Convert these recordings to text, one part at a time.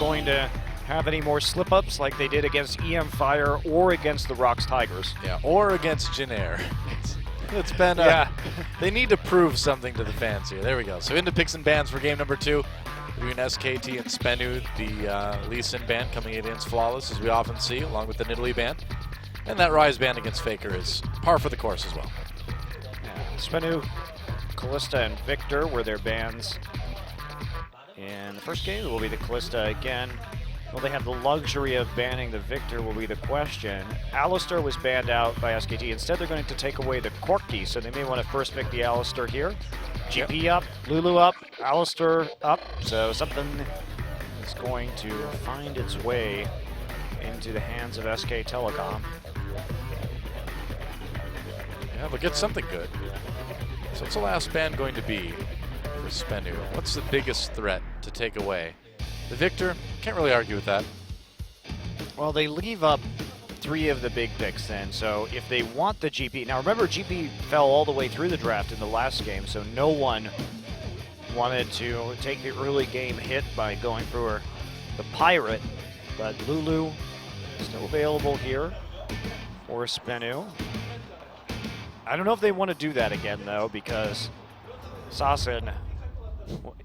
going to have any more slip-ups like they did against EM Fire or against the Rocks Tigers. Yeah, or against Jinair. It's been, they need to prove something to the fans here. There we go. So into picks and bans for game number 2. Between SKT and SBENU, the Lee Sin band coming in against Flawless, as we often see, along with the Nidalee band. And that Rise band against Faker is par for the course as well. Yeah, SBENU, Callista, and Victor were their bans. In the first game, it will be the Callista again. Will they have the luxury of banning the Victor will be the question. Alistar was banned out by SKT. Instead, they're going to take away the Corki, so they may want to first pick the Alistar here. GP up, Lulu up, Alistar up, so something is going to find its way into the hands of SK Telecom. Yeah, but get something good. So what's the last ban going to be for SBENU? What's the biggest threat to take away? The Victor, can't really argue with that. Well, they leave up 3 of the big picks then, so if they want the GP, now remember GP fell all the way through the draft in the last game, so no one wanted to take the early game hit by going for the Pirate, but Lulu still available here for SBENU. I don't know if they want to do that again though, because Sasin,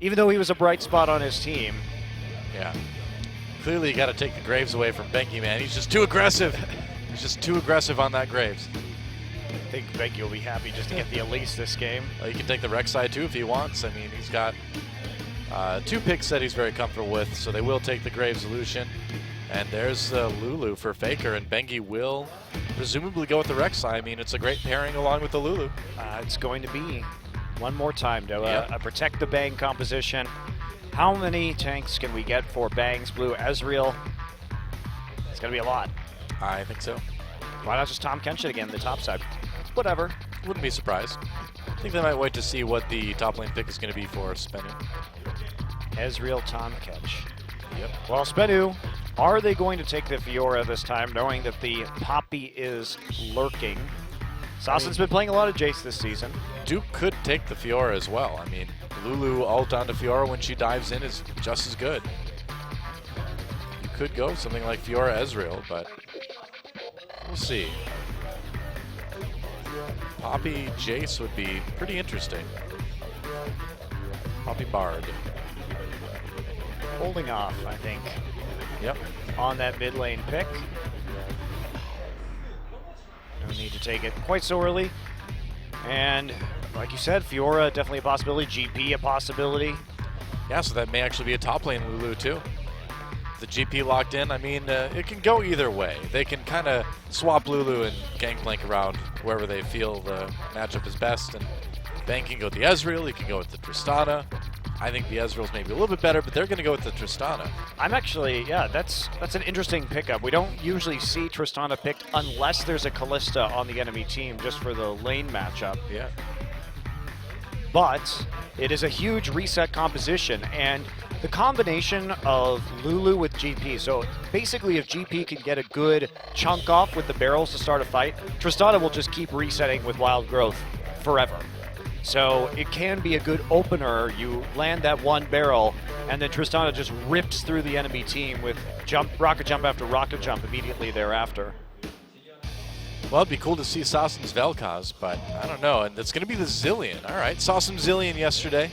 even though he was a bright spot on his team, yeah. Clearly you got to take the Graves away from Benki, man. He's just too aggressive. He's just too aggressive on that Graves. I think Benki will be happy just to get the Elise this game. Well, you can take the Rek'Sai too if he wants. I mean, he's got 2 picks that he's very comfortable with, so they will take the Graves Illusion. And there's Lulu for Faker, and Bengi will presumably go with the Rek'Sai. I mean, it's a great pairing along with the Lulu. It's going to be one more time, though. A protect the Bang composition. How many tanks can we get for Bang's Blue Ezreal? It's going to be a lot. I think so. Why not just Tom Kenshin again, the top side? Whatever. Wouldn't be surprised. I think they might wait to see what the top lane pick is going to be for SBENU. Ezreal, Tom Kench. Yep. Well, SBENU, are they going to take the Fiora this time, knowing that the Poppy is lurking? Sasin's been playing a lot of Jace this season. Duke could take the Fiora as well. I mean, Lulu ult onto Fiora when she dives in is just as good. You could go something like Fiora Ezreal, but we'll see. Poppy Jace would be pretty interesting. Poppy Bard. Holding off, I think. Yep. On that mid lane pick. No need to take it quite so early. And like you said, Fiora definitely a possibility. GP a possibility. Yeah, so that may actually be a top lane Lulu too. The GP locked in, I mean, it can go either way. They can kind of swap Lulu and gangplank around wherever they feel the matchup is best. And Bang can go with the Ezreal, he can go with the Tristana. I think the Ezreal's maybe a little bit better, but they're going to go with the Tristana. I'm actually, yeah, that's an interesting pickup. We don't usually see Tristana picked unless there's a Callista on the enemy team just for the lane matchup. Yeah. But it is a huge reset composition, and the combination of Lulu with GP, so basically if GP can get a good chunk off with the barrels to start a fight, Tristana will just keep resetting with Wild Growth forever. So it can be a good opener. You land that one barrel, and then Tristana just rips through the enemy team with rocket jump after rocket jump immediately thereafter. Well, it'd be cool to see Sasin's Vel'Koz, but I don't know. And it's going to be the Zillion. All right, saw some Zillion yesterday.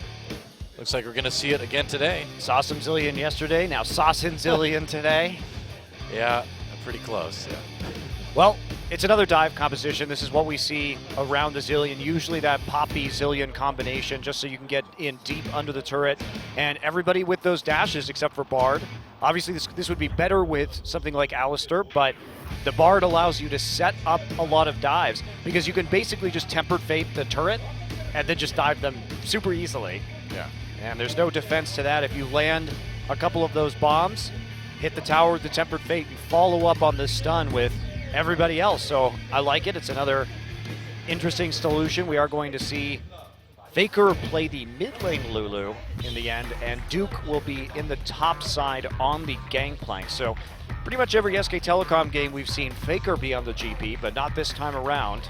Looks like we're going to see it again today. Saw some Zillion yesterday, now Sasin Zillion today. Yeah, pretty close, yeah. Well, it's another dive composition. This is what we see around the Zillion. Usually that Poppy Zillion combination, just so you can get in deep under the turret. And everybody with those dashes except for Bard. Obviously this would be better with something like Alistar, but the Bard allows you to set up a lot of dives because you can basically just Tempered Fate the turret and then just dive them super easily. Yeah. And there's no defense to that. If you land a couple of those bombs, hit the tower with the Tempered Fate and follow up on this stun with everybody else. So I like it. It's another interesting solution. We are going to see Faker play the mid lane Lulu in the end, and Duke will be in the top side on the gangplank. So pretty much every SK Telecom game we've seen Faker be on the GP, but not this time around.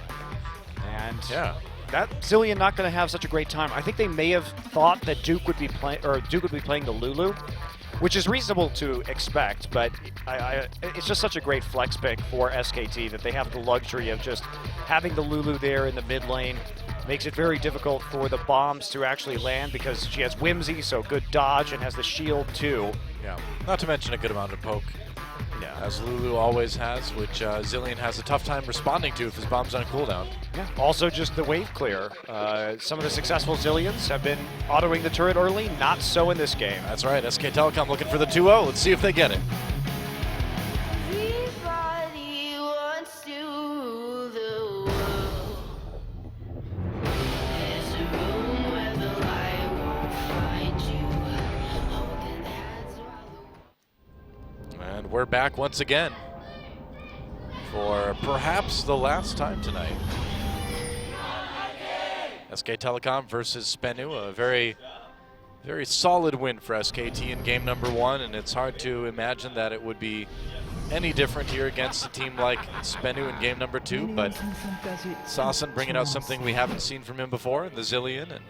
And yeah, that Zillion not going to have such a great time. I think they may have thought that Duke would be playing the Lulu, which is reasonable to expect, but it's just such a great flex pick for SKT that they have the luxury of just having the Lulu there in the mid lane. Makes it very difficult for the bombs to actually land because she has Whimsy, so good dodge, and has the shield too. Yeah, not to mention a good amount of poke. Yeah. As Lulu always has, which Zilean has a tough time responding to if his bomb's on cooldown. Yeah. Also just the wave clear. Some of the successful Zileans have been autoing the turret early, not so in this game. That's right, SK Telecom looking for the 2-0. Let's see if they get it. Everybody wants to rule the world. There's a room where the light won't find you. Holding hands while And we're back once again for perhaps the last time tonight. SK Telecom versus SBENU, a very solid win for SKT in game number 1, and it's hard to imagine that it would be any different here against a team like SBENU in game number 2, but Sassen bringing out something we haven't seen from him before, the Zilean, and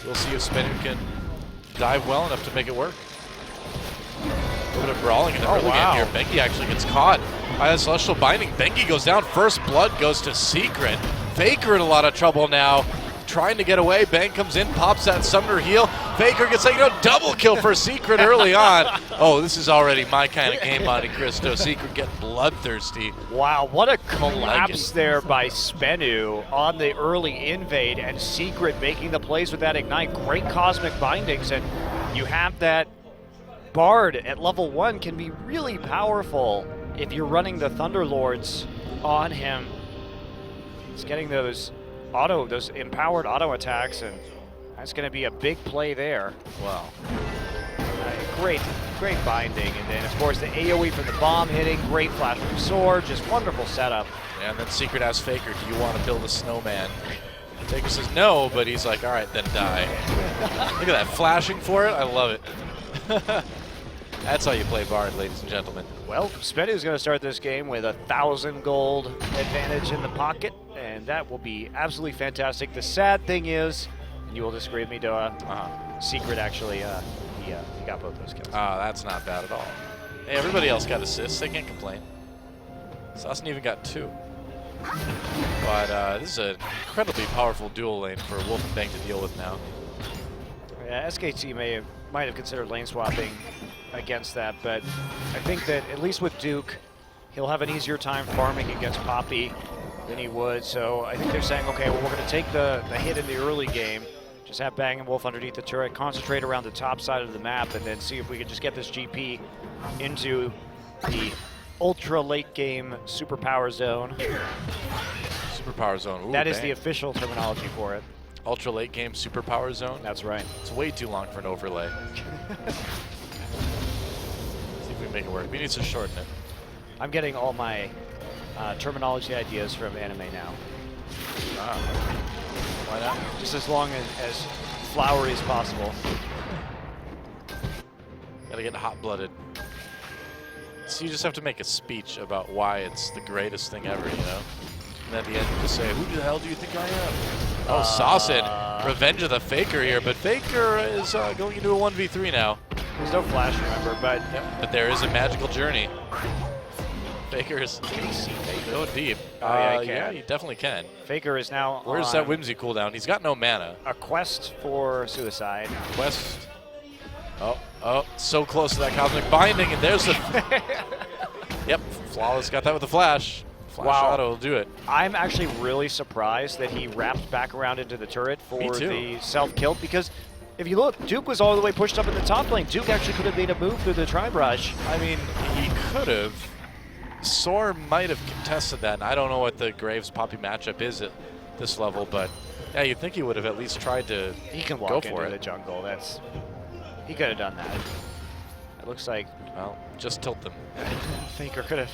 we'll see if SBENU can dive well enough to make it work. A little bit of brawling in the early game here. Bengi actually gets caught by the Celestial Binding. Bengi goes down. First blood goes to Secret. Faker in a lot of trouble now. Trying to get away. Bang comes in, pops that Summoner heal. Faker gets double kill for Secret early on. Oh, this is already my kind of game, Monte Cristo. Secret getting bloodthirsty. Wow, what a collapse there by SBENU on the early invade, and Secret making the plays with that Ignite. Great cosmic bindings, and you have that Bard at level 1 can be really powerful if you're running the Thunderlords on him. He's getting those empowered auto attacks, and that's going to be a big play there. Wow. Great binding, and then of course the AoE from the bomb hitting, great flash from sword, just wonderful setup. Yeah, and then Secret asks Faker, do you want to build a snowman? Faker says no, but he's like, all right, then die. Look at that, flashing for it, I love it. That's how you play Bard, ladies and gentlemen. Well, SBENU is going to start this game with 1,000 gold advantage in the pocket, and that will be absolutely fantastic. The sad thing is, and you will disagree with me, Doa, Secret actually, he got both those kills. Oh, that's not bad at all. Hey, everybody else got assists. They can't complain. Sassen even got 2. But this is an incredibly powerful dual lane for Wolf and Bang to deal with now. Yeah, SKT might have considered lane swapping against that, but I think that at least with Duke, he'll have an easier time farming against Poppy than he would. So I think they're saying, okay, well, we're going to take the hit in the early game, just have Bang and Wolf underneath the turret, concentrate around the top side of the map, and then see if we can just get this GP into the ultra late game superpower zone. Superpower zone. Ooh, that is Bang. the official terminology for it. Ultra late game superpower zone. That's right. It's way too long for an overlay. See if we can make it work. We need to shorten it. I'm getting all my terminology ideas from anime now. Why not? Just as long as flowery as possible. Gotta get hot-blooded. So you just have to make a speech about why it's the greatest thing ever, you know? And at the end, you just say, who the hell do you think I am? Oh, Sassen, revenge of the Faker here, but Faker is going into a 1v3 now. There's no flash, remember, but... Yep, but there is a magical journey. Faker is go deep. Yeah, you definitely can. Faker is now Where's that Whimsy cooldown? He's got no mana. A quest for suicide. Quest. Oh, so close to that cosmic binding, and there's the... Yep, Flawless got that with the flash. Flash auto will do it. I'm actually really surprised that he wrapped back around into the turret for the self-kill, because if you look, Duke was all the way pushed up in the top lane. Duke actually could have made a move through the tri-brush. I mean, he could have. Soar might have contested that, and I don't know what the Graves Poppy matchup is at this level, but yeah, you'd think he would have at least tried to He can walk go into for the it. jungle. He could have done that. It looks like, well, just tilt them. Faker could have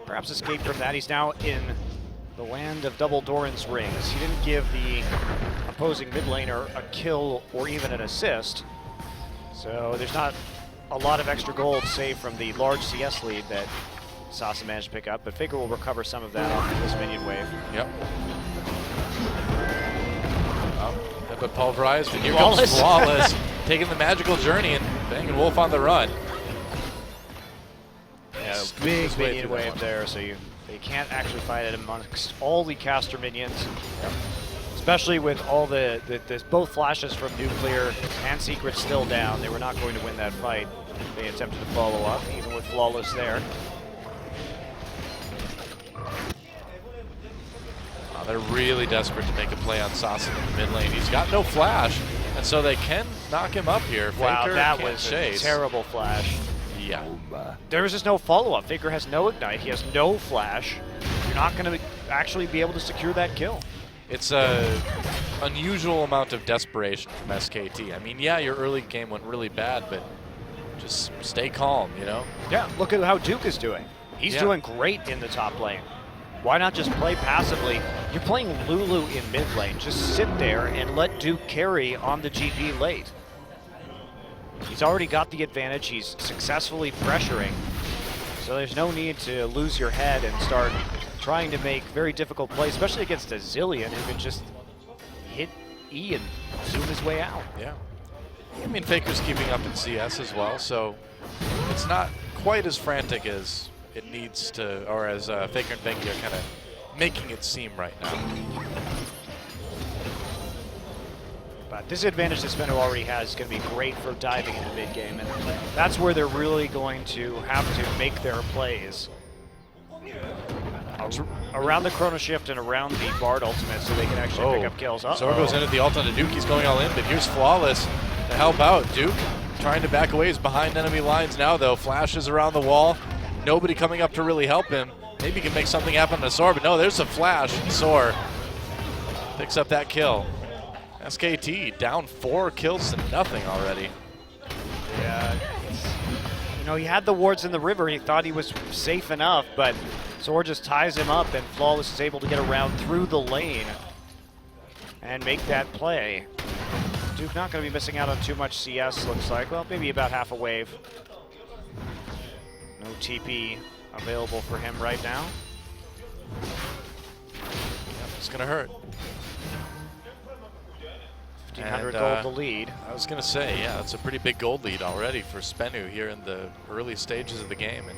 perhaps escaped from that. He's now in the land of double Doran's rings. He didn't give the opposing mid laner a kill or even an assist, so there's not a lot of extra gold saved from the large CS lead that Sassen managed to pick up, but Faker will recover some of that off this minion wave. Yep. But pulverized, and here comes Flawless, taking the magical journey, and Bang and Wolf on the run. big his way minion through that wave one. there, so they can't actually fight it amongst all the caster minions. Especially with all the both flashes from Nuclear and Secret still down. They were not going to win that fight. They attempted to follow up, even with Flawless there. They're really desperate to make a play on Sassen in the mid lane. He's got no flash, and so they can knock him up here. Wow, Faker that can't was chase. a terrible flash. Yeah. There was just no follow-up. Faker has no ignite. He has no flash. You're not going to actually be able to secure that kill. It's a unusual amount of desperation from SKT. I mean, yeah, your early game went really bad, but just stay calm, you know? Yeah, look at how Duke is doing. He's doing great in the top lane. Why not just play passively? You're playing Lulu in mid lane. Just sit there and let Duke carry on the GP late. He's already got the advantage. He's successfully pressuring. So there's no need to lose your head and start trying to make very difficult plays, especially against a Zillion who can just hit E and zoom his way out. Yeah. I mean, Faker's keeping up in CS as well, so it's not quite as frantic as it needs to, or as Faker and Bengi are kind of making it seem right now. But this advantage that SBENU already has is going to be great for diving into mid game, and that's where they're really going to have to make their plays. Around the Chrono Shift and around the Bard ultimate so they can actually pick up kills. Zor goes in at the ult onto Duke. He's going all in, but here's Flawless to help out. Duke trying to back away. He's behind enemy lines now, though. Flashes around the wall. Nobody coming up to really help him. Maybe he can make something happen to Zor, but no, there's a flash. Zor picks up that kill. SKT down 4 kills to nothing already. Yeah, you know, he had the wards in the river. He thought he was safe enough, but Zor just ties him up, and Flawless is able to get around through the lane and make that play. Duke not going to be missing out on too much CS, looks like. Well, maybe about half a wave. No TP available for him right now. Yep, it's going to hurt. 1,500 gold the lead. I was going to say, yeah, that's a pretty big gold lead already for SBENU here in the early stages of the game. And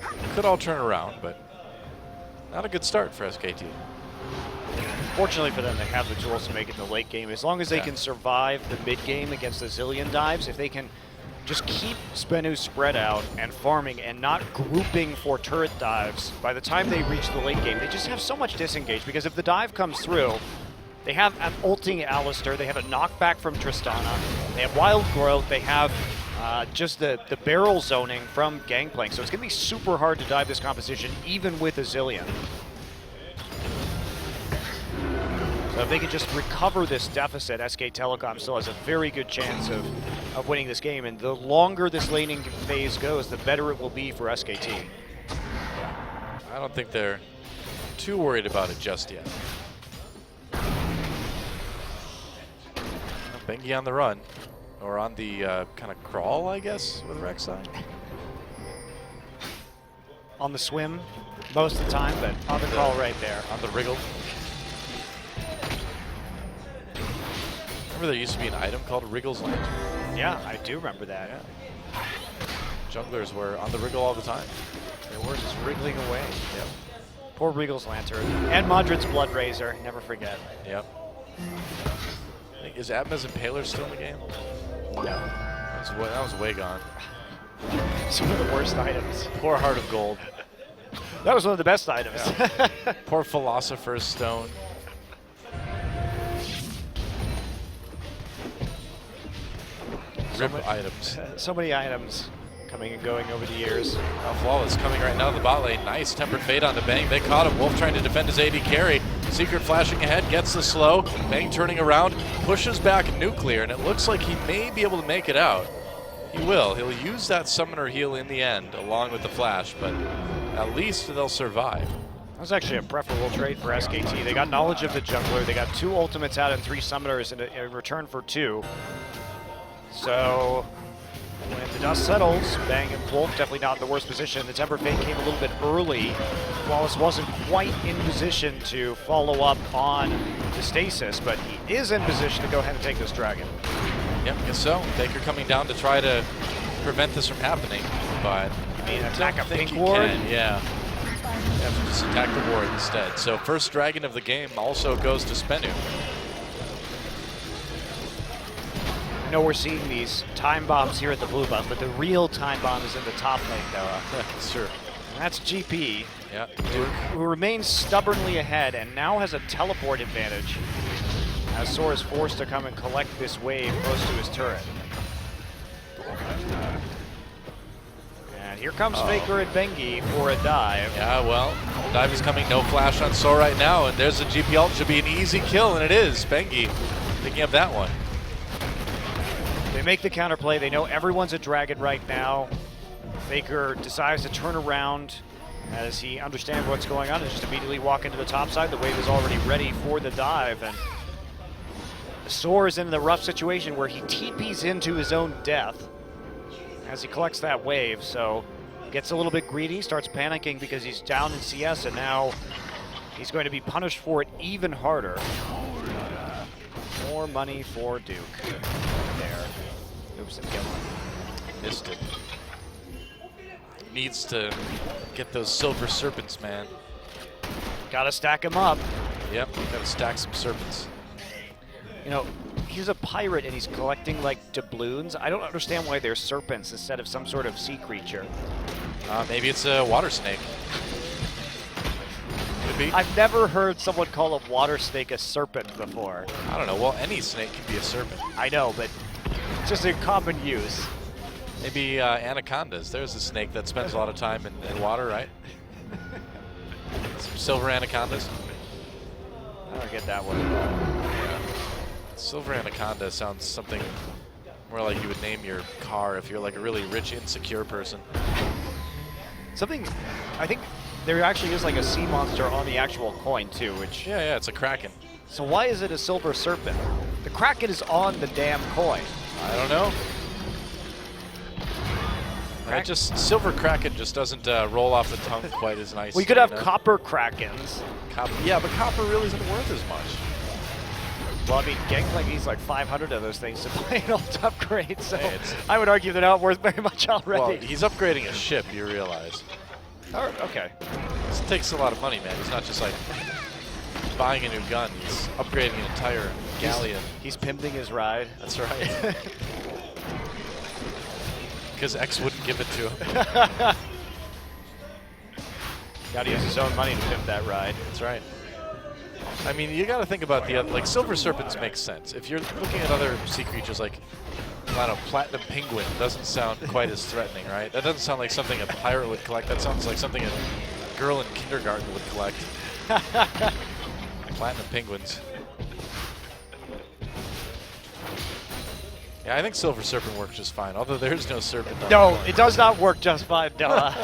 it could all turn around, but not a good start for SKT. Fortunately for them, they have the tools to make it in the late game. As long as they can survive the mid game against the Zillion dives, if they can just keep SBENU spread out and farming and not grouping for turret dives, by the time they reach the late game, they just have so much disengage, because if the dive comes through, they have an ulting Alistar, they have a knockback from Tristana, they have Wild Growth, they have just the barrel zoning from Gangplank. So it's going to be super hard to dive this composition, even with a Zillion. So if they can just recover this deficit, SK Telecom still has a very good chance of winning this game. And the longer this laning phase goes, the better it will be for SKT. I don't think they're too worried about it just yet. Bengi on the run, or on the kind of crawl, I guess, with Rek'Sai. On the swim most of the time, but on the crawl right there. On the wriggle. Remember there used to be an item called Wriggle's Lantern? Yeah, I do remember that. Yeah. Junglers were on the wriggle all the time. They were just wriggling away. Yep. Poor Regal's Lantern. And Madrid's Blood Razor, never forget. Yep. Is Atma's Impaler still in the game? No. That was way gone. It's one of the worst items. Poor Heart of Gold. That was one of the best items. Yeah. Poor Philosopher's Stone. Rip items. So many items coming and going over the years. Flawless coming right now to the bot lane. Nice tempered fade on the Bang. They caught him. Wolf trying to defend his AD carry. Secret flashing ahead, gets the slow. Bang turning around, pushes back Nuclear, and it looks like he may be able to make it out. He will. He'll use that summoner heal in the end along with the flash, but at least they'll survive. That was actually a preferable trade for SKT. They got knowledge of the jungler. They got 2 ultimates out and 3 summoners in return for 2. So when the dust settles, Bang and Wolf definitely not in the worst position. The Temper Fate came a little bit early. Flawless wasn't quite in position to follow up on the stasis, but he is in position to go ahead and take this dragon. Yep, guess so. Baker coming down to try to prevent this from happening, but I mean, attack a think pink he ward? can, yeah. You have to just attack the ward instead. So first dragon of the game also goes to SBENU. I know we're seeing these time bombs here at the blue buff, but the real time bomb is in the top lane, though. Sure. And that's GP, Yeah. who remains stubbornly ahead and now has a teleport advantage, as Sora is forced to come and collect this wave close to his turret. And here comes Faker and Bengi for a dive. Yeah, well, dive is coming, no flash on Sora right now, and there's the GP ult. Should be an easy kill, and it is. Bengi picking up that one. They make the counterplay. They know everyone's a dragon right now. Faker decides to turn around as he understands what's going on and just immediately walk into the top side. The wave is already ready for the dive, and Sora is in the rough situation where he TPs into his own death as he collects that wave, so gets a little bit greedy, starts panicking because he's down in CS, and now he's going to be punished for it even harder. More money for Duke. There. Oops, and kill him. Missed it. Needs to get those silver serpents, man. Gotta stack him up. Yep, gotta stack some serpents. You know, he's a pirate and he's collecting like doubloons. I don't understand why they're serpents instead of some sort of sea creature. Maybe it's a water snake. Could be. I've never heard someone call a water snake a serpent before. I don't know. Well, any snake can be a serpent. I know, but it's just a common use. Maybe anacondas. There's a snake that spends a lot of time in water, right? Some silver anacondas. I don't get that one. Yeah. Silver anaconda sounds something more like you would name your car if you're like a really rich, insecure person. Something, I think there actually is like a sea monster on the actual coin too, which... Yeah, it's a kraken. So why is it a silver serpent? The kraken is on the damn coin. I don't know. Silver kraken just doesn't roll off the tongue quite as nice. Well, you could have copper krakens. Yeah, but copper really isn't worth as much. Well, I mean, Gangplank needs like 500 of those things to play an ult upgrade, so Hey, I would argue they're not worth very much already. Well, he's upgrading a ship, you realize. Oh, okay. This takes a lot of money, man. He's not just like buying a new gun. He's upgrading an entire galleon. He's pimping his ride. That's right. Because X wouldn't give it to him. Gotta use his own money to pimp that ride. That's right. I mean, you got to think about the other, like silver serpents make sense. If you're looking at other sea creatures like, I don't know, platinum penguin doesn't sound quite as threatening, right? That doesn't sound like something a pirate would collect. That sounds like something a girl in kindergarten would collect. Platinum penguins. Yeah, I think silver serpent works just fine, although there's no serpent on No, the coin. it does not work just fine, Noah.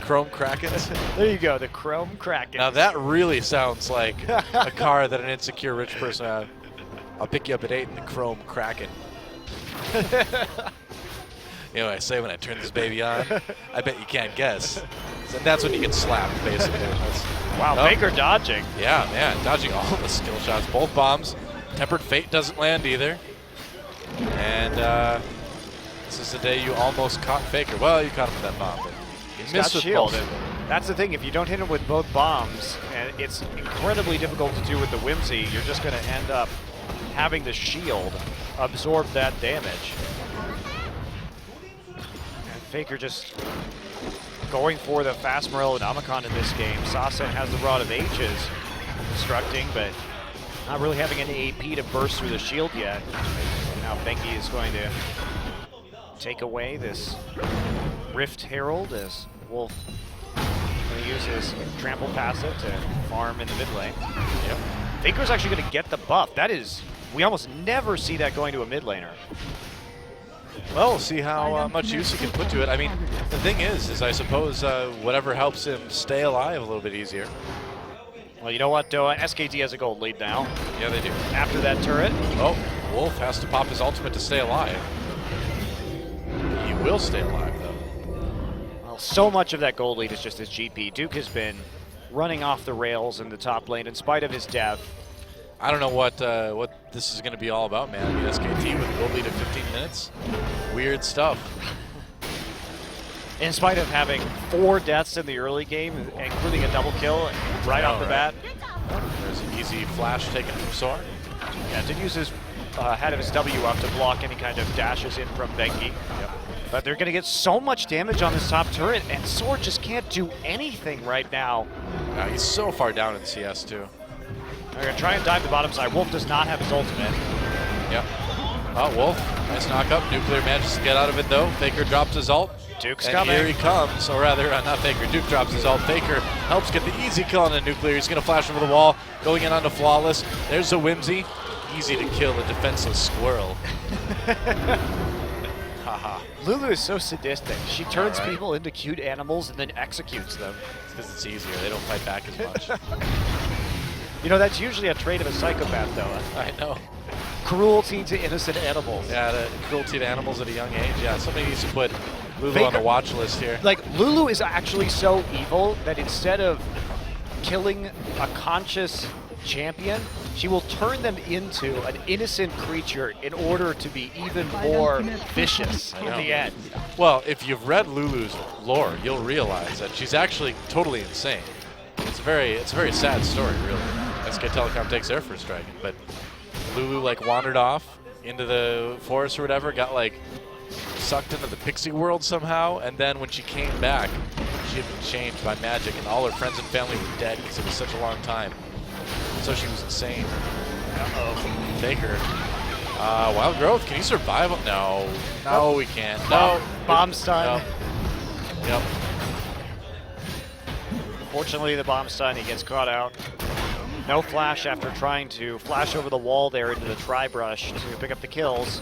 Chrome Krakens. There you go, the Chrome Kraken. Now that really sounds like a car that an insecure rich person would have. I'll pick you up at 8 in the Chrome Kraken. You know what I say when I turn this baby on? I bet you can't guess. So that's when you get slapped, basically. Wow, Baker dodging. Yeah, man, dodging all the skill shots. Both bombs. Tempered Fate doesn't land either. And this is the day you almost caught Faker. Well, you caught him with that bomb, but He's missed got with shield. both. And that's the thing, if you don't hit him with both bombs, and it's incredibly difficult to do with the Whimsy, you're just going to end up having the shield absorb that damage. And Faker just going for the fast Morello Nomicon in this game. Sasa has the Rod of Ages constructing, but not really having any AP to burst through the shield yet. And now Bengi is going to take away this Rift Herald as Wolf going to use his trample passive to farm in the mid lane. Yep. Faker's actually going to get the buff. That is, we almost never see that going to a mid laner. Well, we'll see how much use he can put to it. I mean, the thing is I suppose whatever helps him stay alive a little bit easier. Well, you know what, Doa? SKT has a gold lead now. Yeah, they do. After that turret. Oh, Wolf has to pop his ultimate to stay alive. He will stay alive, though. Well, so much of that gold lead is just his GP. Duke has been running off the rails in the top lane in spite of his death. I don't know what this is going to be all about, man. I mean, SKT with a gold lead of 15-0 minutes. Weird stuff. In spite of having 4 deaths in the early game, including a double kill right off the bat. There's an easy flash taken from Soar. Yeah, did use his head of his W up to block any kind of dashes in from Bengi. Yep. But they're going to get so much damage on this top turret, and Soar just can't do anything right now. He's so far down in CS too. They're going to try and dive the bottom side. Wolf does not have his ultimate. Yep. Oh, Wolf, nice knock up. Nuclear manages to get out of it though. Faker drops his ult. Duke's and coming. Here he comes, or rather, not Faker. Duke drops his ult. Faker helps get the easy kill on the Nuclear. He's going to flash over the wall, going in onto Flawless. There's a Whimsy. Easy to kill a defenseless squirrel. Haha. Lulu is so sadistic. She turns people into cute animals and then executes them. It's because it's easier. They don't fight back as much. You know, that's usually a trait of a psychopath, though. I know. Cruelty to innocent animals. Yeah, the cruelty to animals at a young age. Yeah, somebody needs to put Lulu on the watch list here. Like, Lulu is actually so evil that instead of killing a conscious champion, she will turn them into an innocent creature in order to be even more vicious in the end. Well, if you've read Lulu's lore, you'll realize that she's actually totally insane. It's a very sad story, really. SK Telecom takes their first dragon, but Lulu like wandered off into the forest or whatever, got like sucked into the pixie world somehow, and then when she came back, she had been changed by magic, and all her friends and family were dead because it was such a long time. So she was insane. Uh-oh. Faker. Wild Growth, can he survive? No. No, he can't. No. Bomb stun. No. Yep. Fortunately, the bomb stun, he gets caught out. No flash after trying to flash over the wall there into the tri-brush to pick up the kills.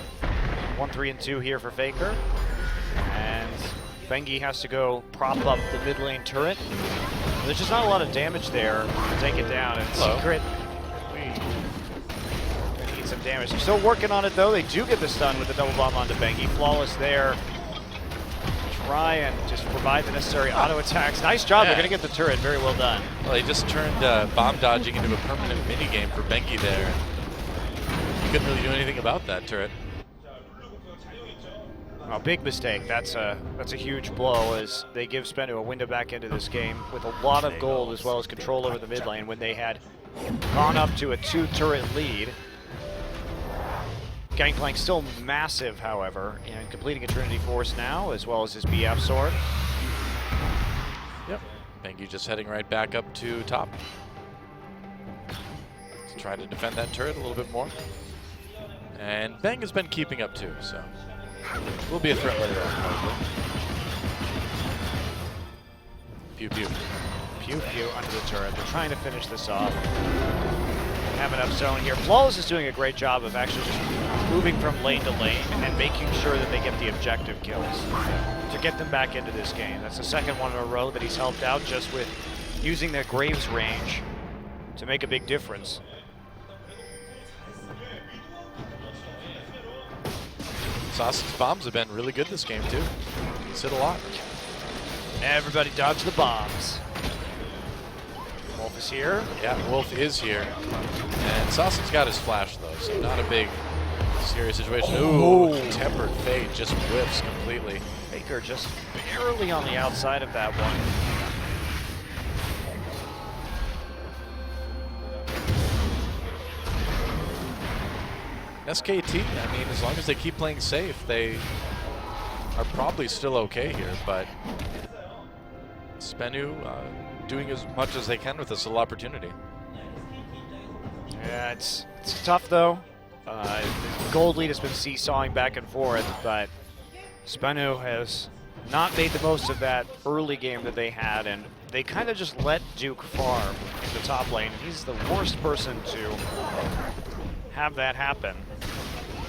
1, 3, and 2 here for Faker. And Bengi has to go prop up the mid lane turret. There's just not a lot of damage there to take it down. And Secret, we need some damage. They're still working on it though. They do get the stun with the double bomb onto Bengi. Flawless there. Try and just provide the necessary auto attacks. Nice job. They're going to get the turret. Very well done. Well, he just turned bomb dodging into a permanent minigame for Bengi there. You couldn't really do anything about that turret. Oh, big mistake. That's a huge blow as they give SBENU a window back into this game with a lot of gold as well as control over the mid lane when they had gone up to a 2-turret lead. Gangplank still massive, however, and completing a Trinity Force now, as well as his BF sword. Yep. Bengi just heading right back up to top. To try to defend that turret a little bit more. And Bang has been keeping up too, so will be a threat later on, probably. Pew pew. Pew pew under the turret. They're trying to finish this off. Have enough zone here. Flawless is doing a great job of actually just moving from lane to lane and making sure that they get the objective kills to get them back into this game. That's the second one in a row that he's helped out just with using their Graves range to make a big difference. Sausage bombs have been really good this game too. He's hit a lot. Everybody dodge the bombs. Wolf is here. Yeah, Wolf is here. And Sausage got his flash though, so not a big serious situation. Ooh, tempered fade just whiffs completely. Faker just barely on the outside of that one. SKT, I mean, as long as they keep playing safe, they are probably still okay here, but SBENU doing as much as they can with this little opportunity. Yeah, it's tough though. The gold lead has been seesawing back and forth, but SBENU has not made the most of that early game that they had, and they kind of just let Duke farm in the top lane. He's the worst person to have that happen.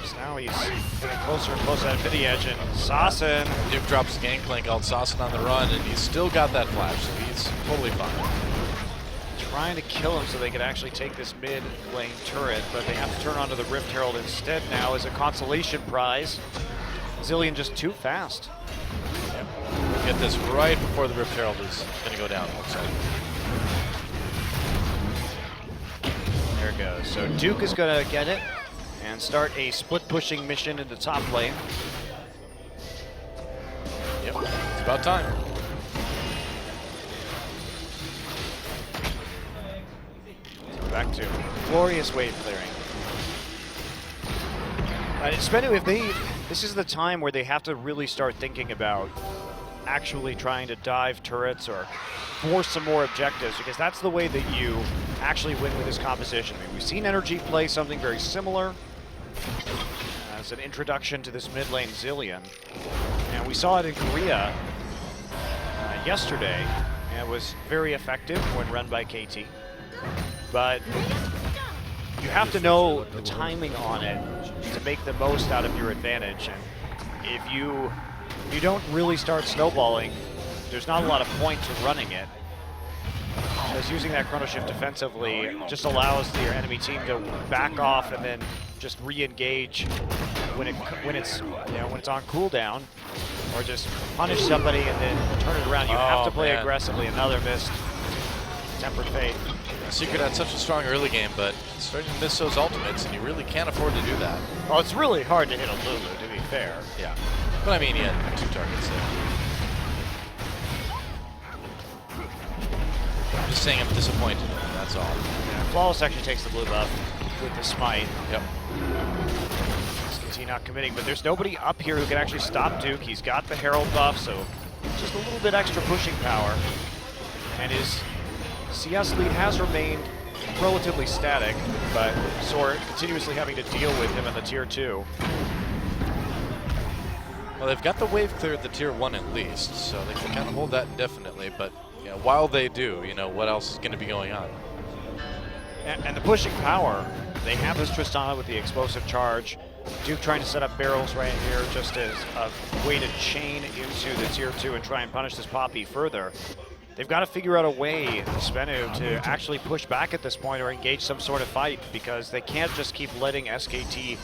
So now he's getting closer and closer to the edge, and Sassen. Duke drops Gangplank out, Sassen on the run, and he's still got that flash, so he's totally fine. Trying to kill him so they could actually take this mid lane turret, but they have to turn onto the Rift Herald instead now as a consolation prize. Zillion just too fast. Yep. We'll get this right before the Rift Herald is going to go down, looks like. There it goes. So Duke is going to get it, and start a split pushing mission in the top lane. Yep, it's about time. So back to glorious wave clearing. SBENU, this is the time where they have to really start thinking about actually trying to dive turrets or force some more objectives, because that's the way that you actually win with this composition. I mean, we've seen Energy play something very similar as an introduction to this mid lane Zillion, and we saw it in Korea yesterday, and it was very effective when run by KT. But you have to know the timing on it to make the most out of your advantage, and if you don't really start snowballing, there's not a lot of point to running it, because using that chrono shift defensively just allows your enemy team to back off and then just re-engage when it's on cooldown, or just punish somebody and then turn it around. You have to play aggressively. Another missed Tempered Fate. Secret had such a strong early game, but starting to miss those ultimates, and you really can't afford to do that. Well, it's really hard to hit a Lulu, to be fair. Yeah, but I mean, he had 2 targets there. I'm just saying I'm disappointed in him, that's all. Yeah, Flawless actually takes the blue buff with the smite. Yep. SKT not committing, but there's nobody up here who can actually stop Duke. He's got the Herald buff, so just a little bit extra pushing power. And his CS lead has remained relatively static, but Soar continuously having to deal with him in the tier 2. Well, they've got the wave clear at the tier 1 at least, so they can kind of hold that indefinitely, but you know, while they do, you know, what else is going to be going on? And the pushing power, they have this Tristana with the explosive charge. Duke trying to set up barrels right here just as a way to chain into the tier 2 and try and punish this Poppy further. They've got to figure out a way, SBENU, to actually push back at this point or engage some sort of fight, because they can't just keep letting SKT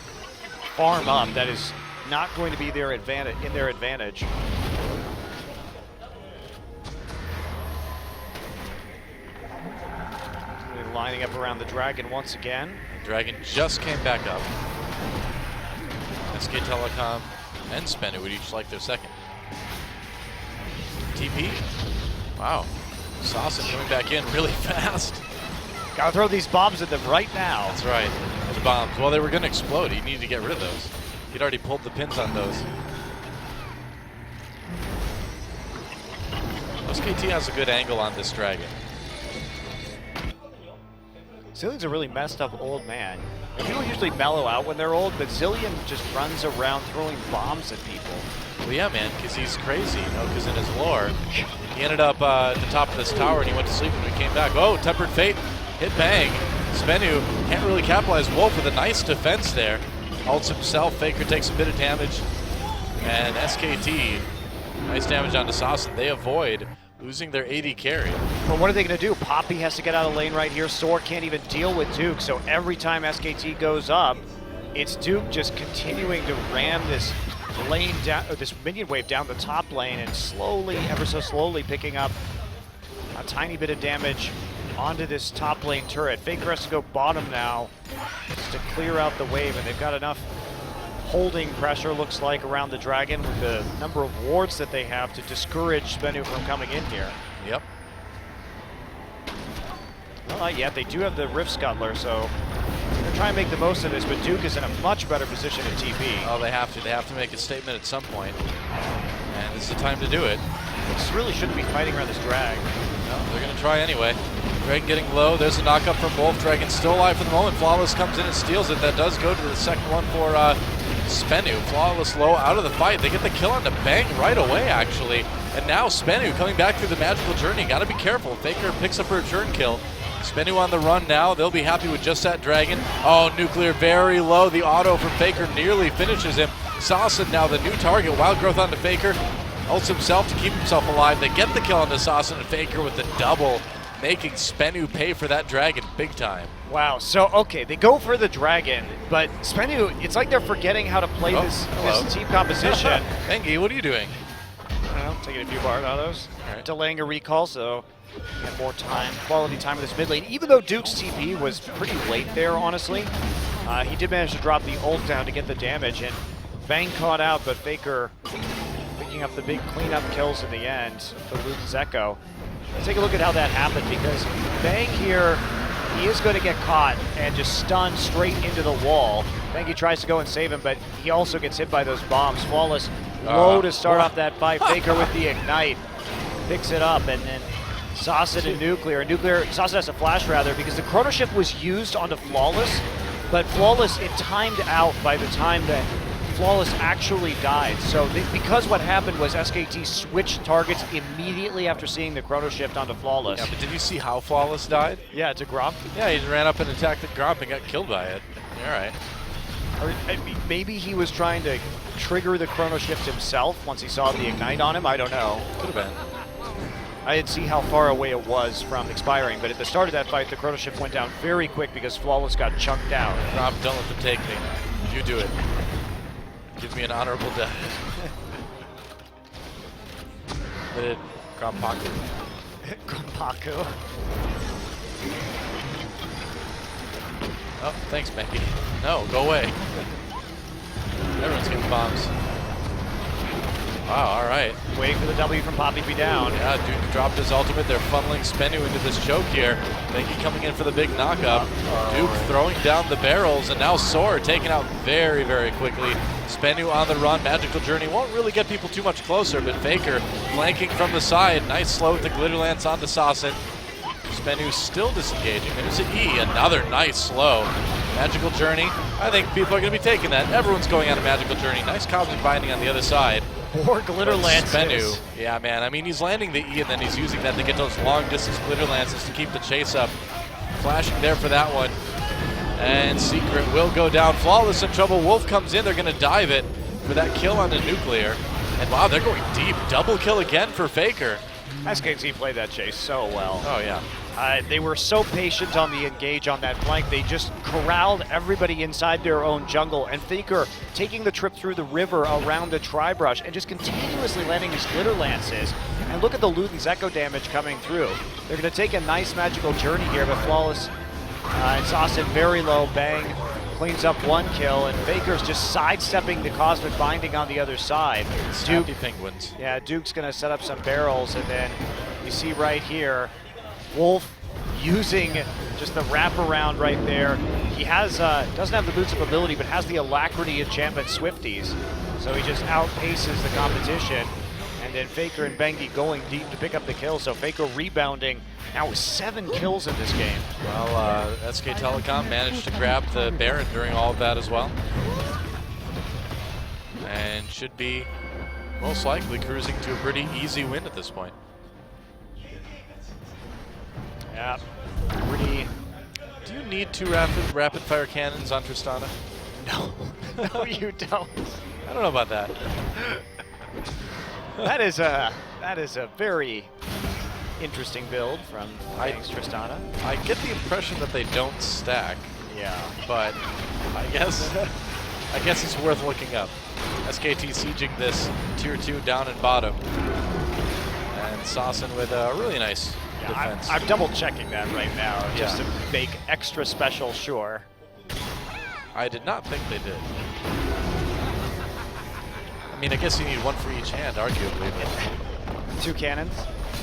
farm up. That is not going to be their advantage. They're lining up around the Dragon once again. Dragon just came back up. SK Telecom and SBENU would each like their second. TP. Wow. Saucin coming back in really fast. Gotta throw these bombs at them right now. That's right. The bombs. Well, they were going to explode. He needed to get rid of those. He'd already pulled the pins on those. SKT has a good angle on this Dragon. Zillion's a really messed up old man. And people usually mellow out when they're old, but Zillion just runs around throwing bombs at people. Well, yeah, man, because he's crazy, you know, because in his lore, he ended up at the top of this tower and he went to sleep when we came back. Oh, Tempered Fate, hit bang. SBENU can't really capitalize. Wolf with a nice defense there. Ults himself, Faker takes a bit of damage. And SKT, nice damage onto Saucin. They avoid losing their AD carry. But what are they going to do? Poppy has to get out of lane right here. Soar can't even deal with Duke, so every time SKT goes up, it's Duke just continuing to ram this lane down, or this minion wave down the top lane, and slowly, ever so slowly, picking up a tiny bit of damage onto this top lane turret. Faker has to go bottom now just to clear out the wave, and they've got enough holding pressure, looks like, around the Dragon with the number of wards that they have to discourage SBENU from coming in here. Yep. Well, not yet. They do have the Rift Scuttler, so they're going to try and make the most of this, but Duke is in a much better position in TP. Oh, they have to. They have to make a statement at some point. And this is the time to do it. They just really shouldn't be fighting around this drag. No, they're going to try anyway. Dragon getting low. There's a knockup from both. Dragon still alive for the moment. Flawless comes in and steals it. That does go to the second one for SBENU. Flawless low out of the fight. They get the kill on the bang right away, actually. And now SBENU coming back through the magical journey. Got to be careful. Faker picks up her return kill. SBENU on the run now. They'll be happy with just that Dragon. Oh, Nuclear very low. The auto from Faker nearly finishes him. Saucin now the new target. Wild Growth onto Faker. Ults himself to keep himself alive. They get the kill on the Saucin, and Faker with the double, making SBENU pay for that Dragon big time. Wow, so okay, they go for the Dragon, but SBENU, it's like they're forgetting how to play this team composition. Engie, what are you doing? I don't know, taking a few bars out of those. Right. Delaying a recall, so you have more time, quality time with this mid lane. Even though Duke's TP was pretty late there, honestly, He did manage to drop the ult down to get the damage, and Bang caught out, but Faker picking up the big cleanup kills in the end for Luden's Echo. Let's take a look at how that happened, because Bang here, he is going to get caught and just stunned straight into the wall. Bangy tries to go and save him, but he also gets hit by those bombs. Flawless low to start off that fight. Faker with the ignite picks it up, and then Saucin and Nuclear. Saucin has a flash rather, because the Chrono Shift was used onto Flawless, but Flawless, it timed out by the time that Flawless actually died. So because what happened was SKT switched targets immediately after seeing the Chrono Shift onto Flawless. Yeah, but did you see how Flawless died? Yeah, to Gromp. Yeah, he ran up and attacked the Gromp and got killed by it. All right. Or maybe he was trying to trigger the Chrono Shift himself once he saw the ignite on him. I don't know. Could have been. I didn't see how far away it was from expiring, but at the start of that fight, the Chrono Shift went down very quick because Flawless got chunked out. Gromp, don't let them take me. You do it. Give me an honorable death. But Grompaku. Grompaku. Oh, thanks, Becky. No, go away. Everyone's getting bombs. Wow, all right. Waiting for the W from Poppy to be down. Yeah, Duke dropped his ultimate. They're funneling SBENU into this choke here. Becky coming in for the big knockup. Duke throwing down the barrels, and now Soar taken out very, very quickly. SBENU on the run. Magical Journey won't really get people too much closer, but Faker flanking from the side. Nice slow with the Glitter Lance onto Saucin. SBENU still disengaging. There's an E, another nice slow. Magical Journey. I think people are going to be taking that. Everyone's going on a Magical Journey. Nice Cosmic Binding on the other side. More Glitter Lances. SBENU. Yeah, man. I mean, he's landing the E, and then he's using that to get those long-distance Glitter Lances to keep the chase up. Flashing there for that one. And Secret will go down. Flawless in trouble. Wolf comes in. They're going to dive it for that kill on the Nuclear. And wow, they're going deep. Double kill again for Faker. SKT played that chase so well. Oh, yeah. They were so patient on the engage on that flank. They just corralled everybody inside their own jungle, and Faker taking the trip through the river around the Tri-Brush and just continuously landing these Glitter Lances. And look at the Luden's Echo damage coming through. They're going to take a nice Magical Journey here, but Flawless and Saucin very low. Bang cleans up one kill, and Faker's just sidestepping the Cosmic Binding on the other side. Duke Penguins. Yeah, Duke's going to set up some barrels, and then you see right here, Wolf using just the wraparound right there. He has doesn't have the Boots of Ability, but has the Alacrity Enchantment Swifties. So he just outpaces the competition. And then Faker and Bengi going deep to pick up the kill. So Faker rebounding now with 7 kills in this game. Well, SK Telecom managed to grab the Baron during all of that as well. And should be most likely cruising to a pretty easy win at this point. Yeah, pretty. Do you need 2 rapid fire cannons on Tristana? No, no, you don't. I don't know about that. That is a very interesting build from Phoenix Tristana. I get the impression that they don't stack. Yeah, but I guess it's worth looking up. SKT sieging this tier 2 down and bottom, and Saucin with a really nice defense. I'm double checking that right now just to make extra special sure. I did not think they did. I mean, I guess you need 1 for each hand, arguably. But 2 cannons?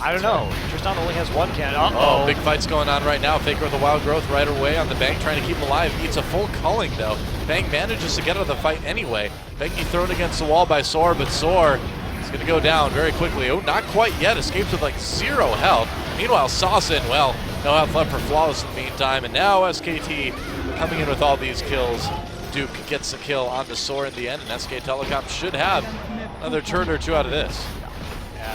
I don't know. Tristan only has 1 cannon. Oh, big fight's going on right now. Faker with the Wild Growth right away on the Bang, trying to keep him alive. Eats a full culling, though. Bang manages to get out of the fight anyway. Bengi thrown against the wall by Soar, but Soar is going to go down very quickly. Oh, not quite yet. Escapes with like 0 health. Meanwhile, Saucin, well, no health left for Flawless in the meantime. And now SKT coming in with all these kills. Duke gets a kill on the Soar in the end, and SK Telecom should have another turn or 2 out of this.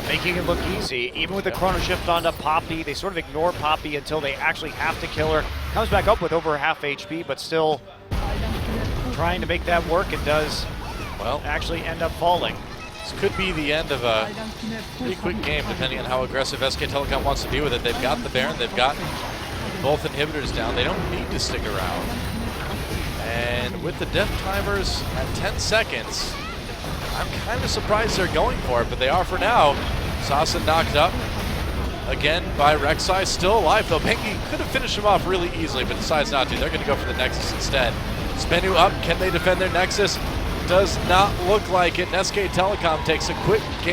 Making it look easy. Even with the Chrono Shift onto Poppy, they sort of ignore Poppy until they actually have to kill her. Comes back up with over half HP, but still trying to make that work, and does actually end up falling. This could be the end of a pretty quick game, depending on how aggressive SK Telecom wants to be with it. They've got the Baron, they've got both inhibitors down. They don't need to stick around. And with the death timers at 10 seconds, I'm kind of surprised they're going for it, but they are for now. Saucin knocked up again by Rek'Sai, still alive though. Bengi could have finished him off really easily, but decides not to. They're going to go for the Nexus instead. SBENU up. Can they defend their Nexus? Does not look like it. And SK Telecom takes a quick game.